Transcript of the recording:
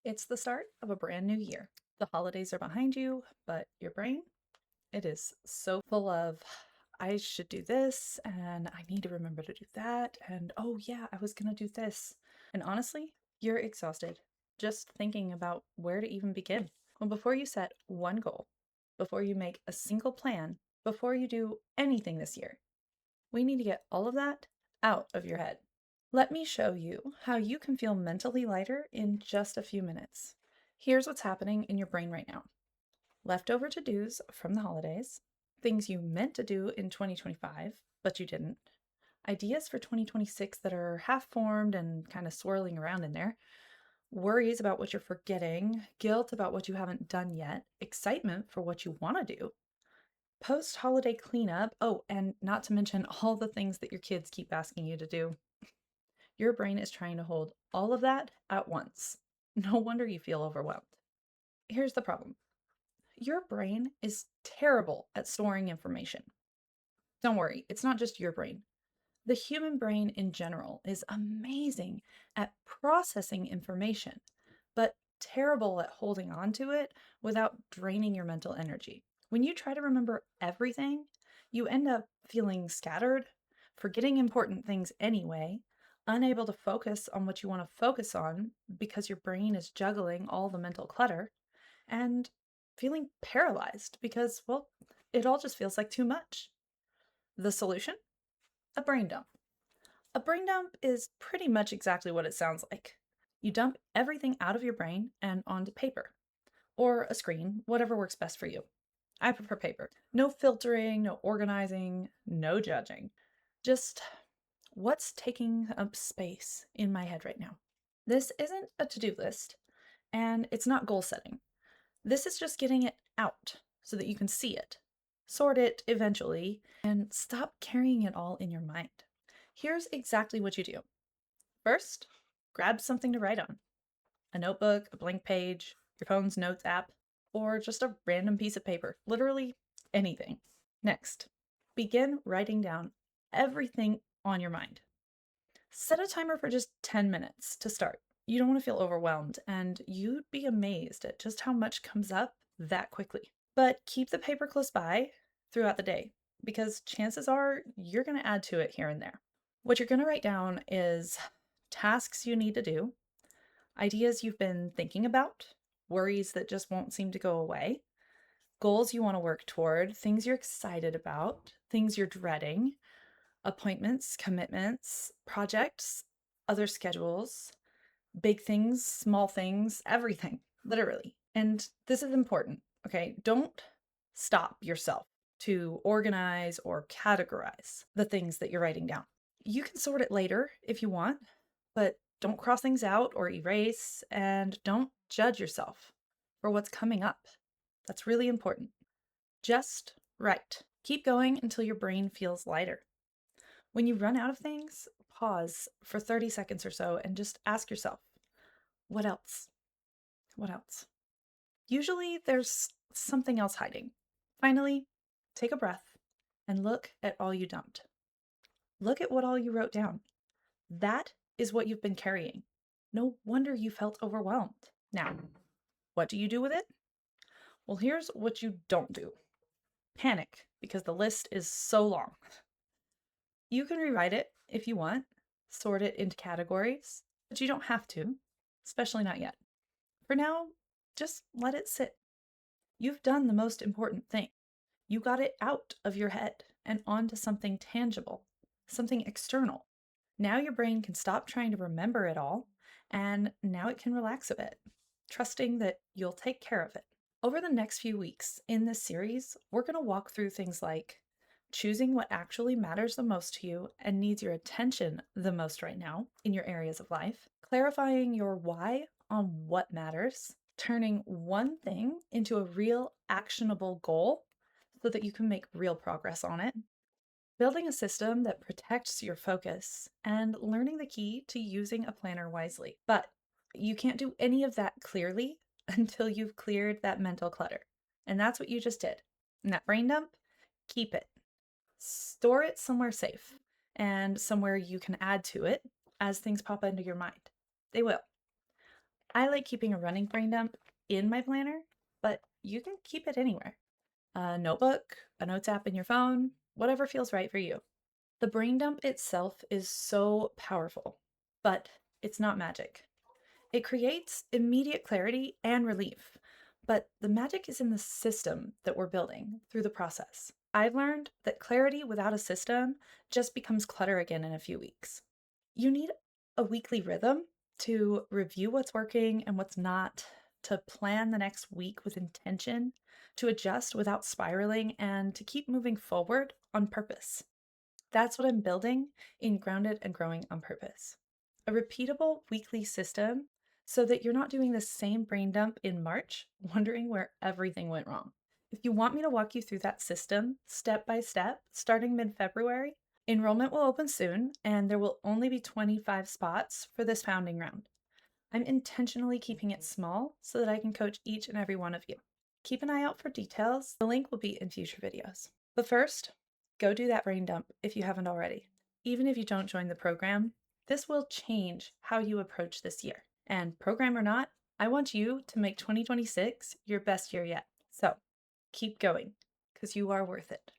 It's the start of a brand new year. The holidays are behind you, but your brain, it is so full of, I should do this, and I need to remember to do that, and oh yeah, I was gonna do this. And honestly, you're exhausted just thinking about where to even begin. Well, before you set one goal, before you make a single plan, before you do anything this year, we need to get all of that out of your head. Let me show you how you can feel mentally lighter in just a few minutes. Here's what's happening in your brain right now: leftover to dos from the holidays, things you meant to do in 2025, but you didn't, ideas for 2026 that are half formed and kind of swirling around in there, worries about what you're forgetting, guilt about what you haven't done yet, excitement for what you want to do, post holiday cleanup. Oh, and not to mention all the things that your kids keep asking you to do. Your brain is trying to hold all of that at once. No wonder you feel overwhelmed. Here's the problem: your brain is terrible at storing information. Don't worry, it's not just your brain. The human brain in general is amazing at processing information, but terrible at holding on to it without draining your mental energy. When you try to remember everything, you end up feeling scattered, forgetting important things anyway, unable to focus on what you want to focus on because your brain is juggling all the mental clutter, and feeling paralyzed because, well, it all just feels like too much. The solution? A brain dump. A brain dump is pretty much exactly what it sounds like. You dump everything out of your brain and onto paper or a screen, whatever works best for you. I prefer paper. No filtering, no organizing, no judging. Just what's taking up space in my head right now. This isn't a to-do list, and it's not goal setting. This is just getting it out so that you can see it, sort it eventually, and stop carrying it all in your mind. Here's exactly what you do. First, grab something to write on: a notebook, a blank page, your phone's notes app, or just a random piece of paper. Literally anything. Next, begin writing down everything on your mind. Set a timer for just 10 minutes to start. You don't want to feel overwhelmed, and you'd be amazed at just how much comes up that quickly. But keep the paper close by throughout the day, because chances are you're going to add to it here and there. What you're going to write down is tasks you need to do, ideas you've been thinking about, worries that just won't seem to go away, goals you want to work toward, things you're excited about, things you're dreading, appointments, commitments, projects, other schedules, big things, small things, everything, literally. And this is important, okay? Don't stop yourself to organize or categorize the things that you're writing down. You can sort it later if you want, but don't cross things out or erase, and don't judge yourself for what's coming up. That's really important. Just write. Keep going until your brain feels lighter. When you run out of things, pause for 30 seconds or so and just ask yourself, what else? What else? Usually there's something else hiding. Finally, take a breath and look at all you dumped. Look at what all you wrote down. That is what you've been carrying. No wonder you felt overwhelmed. Now, what do you do with it? Well, here's what you don't do: panic because the list is so long. You can rewrite it if you want, sort it into categories, but you don't have to, especially not yet. For now, just let it sit. You've done the most important thing. You got it out of your head and onto something tangible, something external. Now your brain can stop trying to remember it all, and now it can relax a bit, trusting that you'll take care of it. Over the next few weeks in this series, we're going to walk through things like choosing what actually matters the most to you and needs your attention the most right now in your areas of life, clarifying your why on what matters, turning one thing into a real actionable goal so that you can make real progress on it, building a system that protects your focus, and learning the key to using a planner wisely. But you can't do any of that clearly until you've cleared that mental clutter. And that's what you just did. And that brain dump, keep it. Store it somewhere safe and somewhere you can add to it as things pop into your mind. They will. I like keeping a running brain dump in my planner, but you can keep it anywhere. A notebook, a notes app in your phone, whatever feels right for you. The brain dump itself is so powerful, but it's not magic. It creates immediate clarity and relief, but the magic is in the system that we're building through the process. I've learned that clarity without a system just becomes clutter again in a few weeks. You need a weekly rhythm to review what's working and what's not, to plan the next week with intention, to adjust without spiraling, and to keep moving forward on purpose. That's what I'm building in Grounded and Growing on Purpose. A repeatable weekly system so that you're not doing the same brain dump in March, wondering where everything went wrong. If you want me to walk you through that system step by step, starting mid February, enrollment will open soon and there will only be 25 spots for this founding round. I'm intentionally keeping it small so that I can coach each and every one of you. Keep an eye out for details. The link will be in future videos. But first, go do that brain dump if you haven't already. Even if you don't join the program, this will change how you approach this year. And program or not, I want you to make 2026 your best year yet. So keep going, because you are worth it.